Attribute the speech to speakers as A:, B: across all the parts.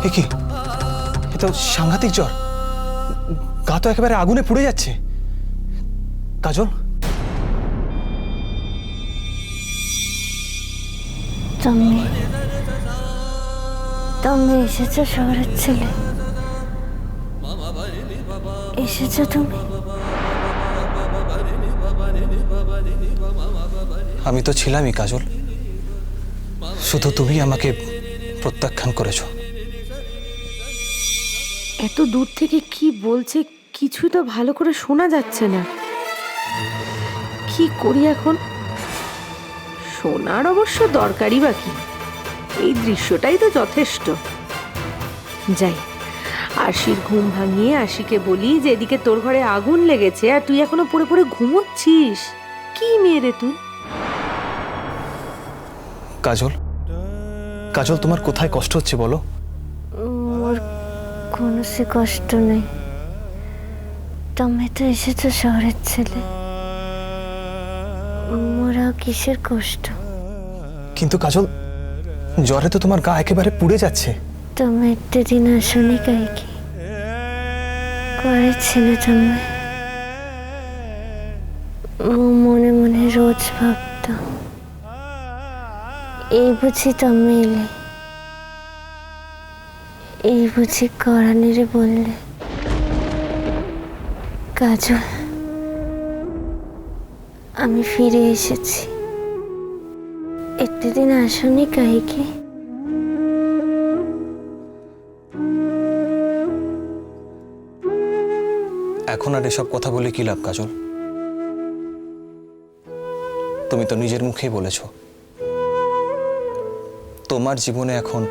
A: এ কি, এ তো সাংঘাতিক জ্বর, গা তো একেবারে আগুনে পুড়ে যাচ্ছে। কাজল,
B: তুমি এসেছো শহরের ছেলে, এসেছো তুমি।
A: আমি তো ছিলামই কাজল, শুধু তুমি আমাকে প্রত্যাখ্যান করেছো।
C: এত দূর থেকে কি বলছে কিছুই তো ভালো করে শোনা যাচ্ছে না। কি করি এখন? শোনার অবশ্য দরকারই বা কি, এই দৃশ্যটাই তো যথেষ্ট। যাই, আশির ঘুম ভাঙিয়ে আশিকে বলি যে এদিকে তোর ঘরে আগুন লেগেছে আর তুই এখনো পড়ে পড়ে ঘুমোচ্ছিস। কি মেয়ে রে তুই?
A: কাজল, কাজল, তোমার কোথায় কষ্ট হচ্ছে বলো?
B: মোর কোনো সে কষ্ট নেই, তুমি তো এসেছো শহরের ছেলে, মোরা কিসের কষ্ট?
A: কিন্তু কাজল, জ্বরে তো তোমার গা একেবারে পুড়ে যাচ্ছে।
B: তুমি একটা দিন আসনি কাইকি করেছিলে তুমি? মনে মনে রোজ ভাবতাম এই বুঝি তুমি এলে, এই বুঝি করানিরে বললে। কাজল, আমি ফিরে এসেছি, একটা দিন আসনি কাইকি?
A: এখন আর এসব কথা বলে কি লাভ কাজল? তুমি তো নিজের মুখেই বলেছ তোমার জীবনে এখন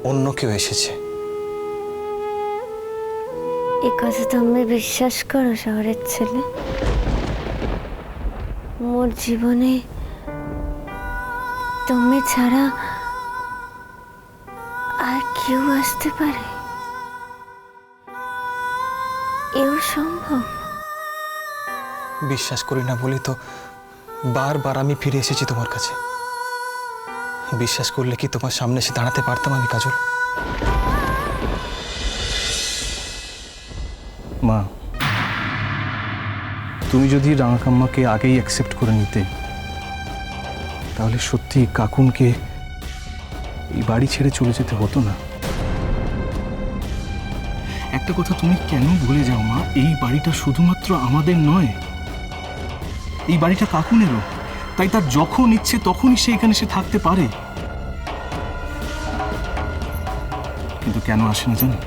A: অন্য কেউ এসেছে।
B: এই কথা তুমি বিশ্বাস করো শহরের ছেলে? মোর জীবনে তুমি ছাড়া আর কেউ আসতে পারে? এও সম্ভব?
A: বিশ্বাস করি না বলি তো বারবার আমি ফিরে এসেছি তোমার কাছে। বিশ্বাস করলে কি তোমার সামনে এসে দাঁড়াতে পারতাম আমি কাজল?
D: মা, তুমি যদি রাঙাকাম্মাকে আগেই অ্যাকসেপ্ট করে নিতে, তাহলে সত্যি কাকুনকে এই বাড়ি ছেড়ে চলে যেতে হতো না। একটা কথা তুমি কেন ভুলে যাও মা, এই বাড়িটা শুধুমাত্র আমাদের নয়, এই বাড়িটা কাকুনেরও। তাই তার যখন ইচ্ছে তখনই সে এখানে সে থাকতে পারে। কিন্তু কেন আসে না জানো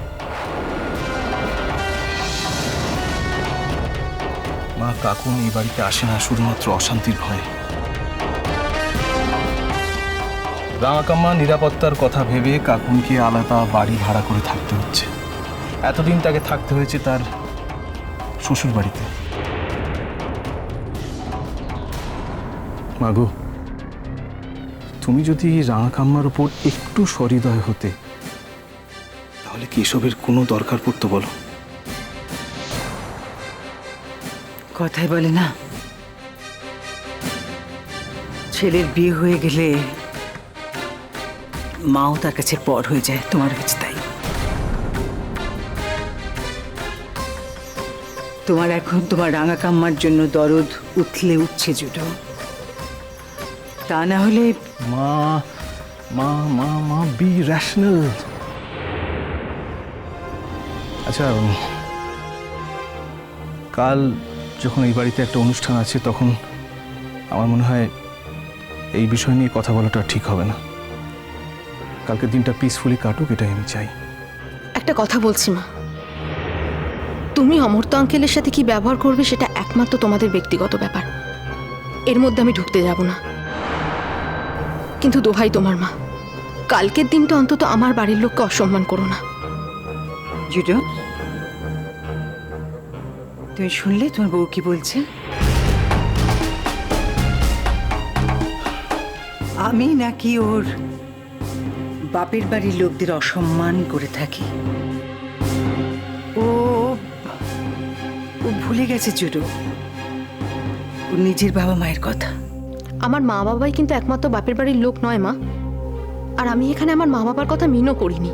D: মা? কাকুন এই বাড়িতে আসে না শুধুমাত্র অশান্তির ভয়ে। রাঙাকাম্মা নিরাপত্তার কথা ভেবে কাকুনকে আলাদা বাড়ি ভাড়া করে থাকতে হচ্ছে। এতদিন তাকে থাকতে হয়েছে তার শ্বশুর বাড়িতে। মাগো, তুমি যদি রাঙাকাম্মার উপর একটু সহৃদয় হতে, তাহলে কি এসবের কোনো দরকার পড়তো বলো?
E: কথাই বলে না, ছেলের বিয়ে হয়ে গেলে মাও তার কাছে পর হয়ে যায়। তোমার কাছে তাই? তোমার এখন তোমার রাঙাকাম্মার জন্য দরদ উঠলে উঠছে জুটো, তা না হলে।
D: মা মা মা মা বি রেশনাল। আচ্ছা, কাল যখন এই বাড়িতে একটা অনুষ্ঠান আছে, তখন আমার মনে হয় এই বিষয় নিয়ে কথা বলাটা ঠিক হবে না। কালকে দিনটা পিসফুলি কাটুক, এটাই আমি চাই।
F: একটা কথা বলছি মা, তুমি অমর্ত আঙ্কেলের সাথে কি ব্যবহার করবে সেটা একমাত্র তোমাদের ব্যক্তিগত ব্যাপার, এর মধ্যে আমি ঢুকতে যাব না। কিন্তু দোহাই তোমার মা, কালকের দিনটা অন্তত আমার বাড়ির লোককে অসম্মান করো না।
E: জুটো, তুমি শুনলে তোমার বউ কি বলছে? আমি নাকি ওর বাপের বাড়ির লোকদের অসম্মান করে থাকি। ও ও ভুলে গেছে জুটো ওর নিজের বাবা মায়ের কথা।
F: আমার মা বাবাই কিন্তু একমাত্র বাপের বাড়ির লোক নয় মা, আর আমি এখানে আমার মা বাবার কথা মিনও করিনি।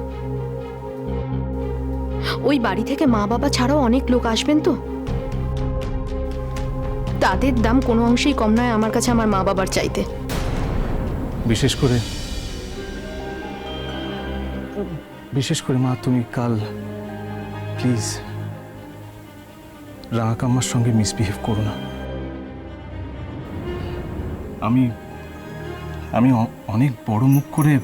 F: ওই বাড়ি থেকে মা বাবা ছাড়াও অনেক লোক আসবেন তো, তাদের দাম কোনো অংশেই কম নয় আমার কাছে আমার মা বাবার চাইতে।
D: বিশেষ করে মা, তুমি কাল প্লিজ রাঙা কাম্মার সঙ্গে মিসবিহেভ করো না। আমি অনেক বড় মুখ করে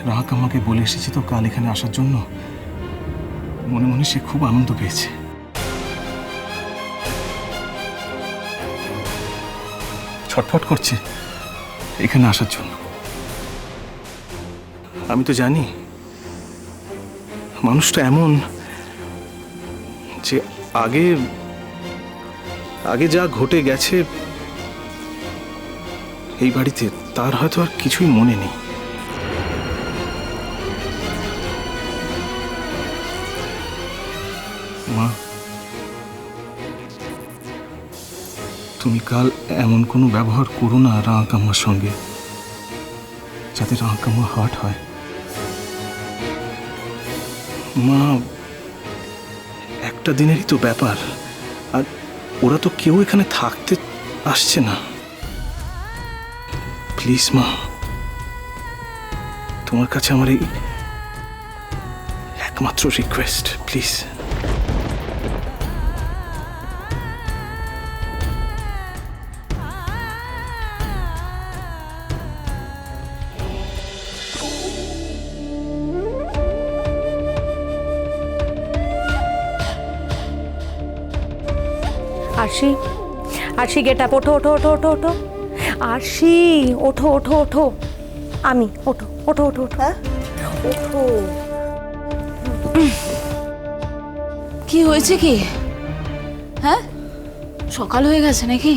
D: রাঙা কাম্মাকে বলে এসেছি তো কাল এখানে আসার জন্য। মনে মনে সে খুব আনন্দ পেয়েছে। ছটফট করছে এখানে আসার জন্য। আমি তো জানি মানুষটা এমন যে আগে যা ঘটে গেছে এই বাড়িতে তার হয়তো আর কিছুই মনে নেই। মা, তুমি কাল এমন কোনো ব্যবহার করো না রাঙা কাম্মার সঙ্গে যাতে রাঙা কাম্মা হার্ট হয়। মা, একটা দিনেরই তো ব্যাপার, আর ওরা তো কেউ এখানে থাকতে আসছে না। প্লিজ মা, তোমার কাছে আমার এই একমাত্র request, please.
C: Arshi, Arshi get up, ওঠো ওঠো ওঠো ওঠো ওঠো। আরশি ওঠো ওঠো ওঠো। আমি ওঠো ওঠো ওঠো ওঠো। হ্যাঁ ওঠো।
G: কি হয়েছে কি? হ্যাঁ, সকাল হয়ে গেছে নাকি?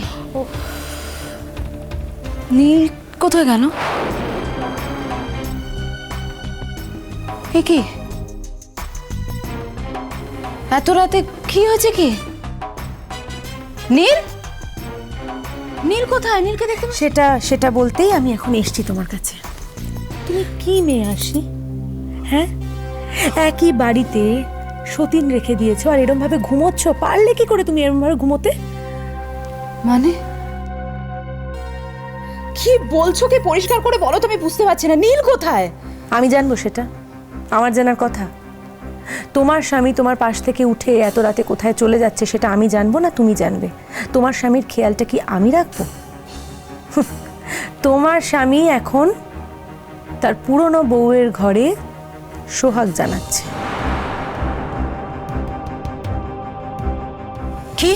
G: নীল কোথায় গেল? এ কি এত রাতে কি হয়েছে কি? নীল, নীল কোথায়? নীলকে দেখতে
C: সেটা বলতেই আমি এখন এসছি তোমার কাছে। তুমি কি মেয়ে আসি? হ্যাঁ, একই বাড়িতে সতীন রেখে দিয়েছো আর এরম ভাবে ঘুমোচ্ছ। পারলে কি করে তুমি এরম ভাবে ঘুমোতে?
G: মানে কি বলছো? কি পরিষ্কার করে বলো, তুমি বুঝতে পারছি না। নীল কোথায়?
C: আমি জানবো সেটা? আমার জানার কথা? তোমার স্বামী তোমার পাশ থেকে উঠে এত রাতে কোথায় চলে যাচ্ছে সেটা আমি জানবো না তুমি জানবে? তোমার স্বামীর খেয়ালটা কি আমি রাখবো? তোমার স্বামী এখন তার পুরনো বউয়ের ঘরে সোহাগ জানাচ্ছে।
G: কি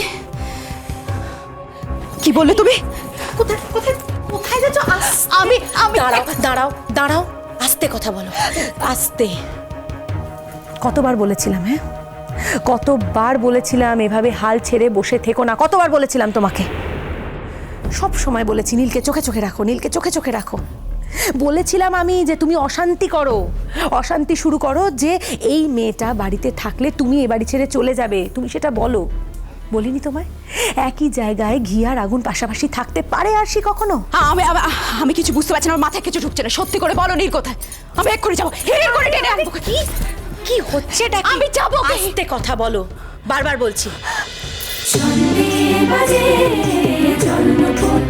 G: কি বললে তুমি? কোথায় কোথায় কোথায় যাচ্ছ? আমি
C: দাঁড়াও দাঁড়াও দাঁড়াও, আস্তে কথা বলো, আস্তে। কতবার বলেছিলাম, হ্যাঁ কতবার বলেছিলাম এভাবে হাল ছেড়ে বসে থেকো না? কতবার বলেছিলাম তোমাকে? সব সময় বলেছি নীলকে চোখে চোখে রাখো, নীলকে চোখে চোখে রাখো। বলেছিলাম আমি যে তুমি অশান্তি করো, অশান্তি শুরু করো, যে এই মেয়েটা বাড়িতে থাকলে তুমি এ বাড়ি ছেড়ে চলে যাবে। তুমি সেটা বলো, বলিনি তোমায়? একই জায়গায় ঘি আর আগুন পাশাপাশি থাকতে পারে আর সে কখনো?
G: আমি কিছু বুঝতে পারছি না, আমার মাথায় কিছু ঢুকছে না। সত্যি করে বলো নীল কোথায়? আমি এক্ষুনি যাবো, হের করে টেনে আনবো।
C: কি হচ্ছে এটা?
G: আমি যাবো।
C: আস্তে কথা বলো, বারবার বলছি।
B: জন্মে বাজে জন্মপথ